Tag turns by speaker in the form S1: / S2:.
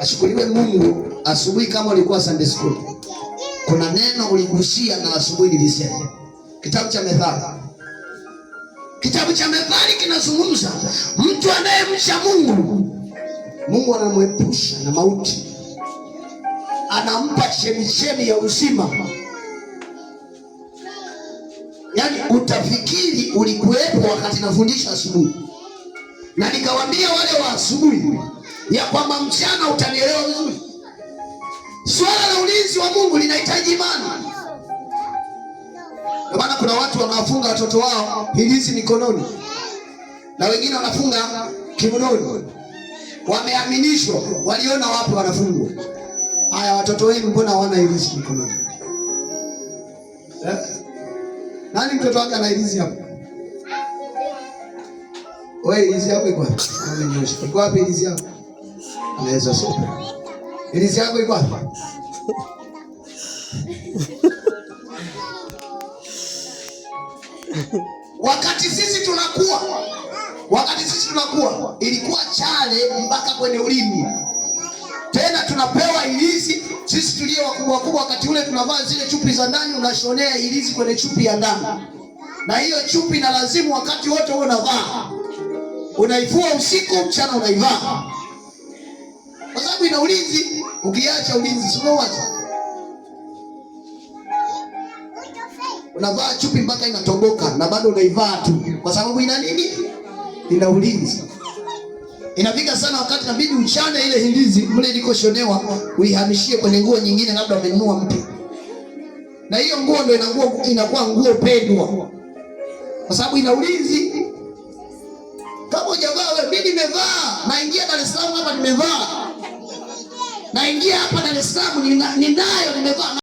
S1: Ashukuriwe Mungu. Asubuhi kama ulikuwa Sunday school, kuna neno uligusia na asubuhi nilisema. Kitabu cha Methali. Kitabu cha Methali kinazungumza mtu anayemcha Mungu, Mungu anamwepusha na mauti, anampa chemichemi ya uzima. Yaani utafikiri ulikuwepo wakati nafundisha asubuhi, na nikawaambia wale wa asubuhi ya kwamba mchana utanielewa vizuri. Swala la ulinzi wa Mungu linahitaji imani. Kwa maana kuna watu wanawafunga watoto wao hirizi mikononi, na wengine wanafunga kiunoni. Wameaminishwa, waliona wapi wanafungwa. Haya, watoto wenu mbona hawana hirizi mikononi? Nani mtoto wake ana hirizi hapo? Wewe hirizi yako iko wapi? Amenyosha. Iko wapi hirizi yako? Anaweza sopa. Hirizi yako iko wapi? Wakati sisi tunakuwa ilikuwa chale mpaka kwenye ulimi. Tena tunapewa hirizi sisi tulio wakubwa. Wakati ule tunavaa zile chupi za ndani, unashonea hirizi kwenye chupi ya ndani, na hiyo chupi na lazimu wakati wote wewe unavaa, unaivua usiku, mchana unaivaa, kwa sababu ina ulinzi. Ukiacha ulinzi sio wazi, unavaa chupi mpaka inatoboka na bado unaivaa tu, kwa sababu ina nini? Ina ulinzi. Inafika sana wakati inabidi uchane ile hirizi mle ilikoshonewa, uihamishie kwenye nguo nyingine, labda umenunua mpya, na hiyo nguo ndio inakuwa nguo pendwa, kwa sababu ina ulinzi. Kama hujavaa wewe, mimi nimevaa, naingia Dar es Salaam hapa nimevaa, naingia hapa Dar es Salaam ninayo nimevaa.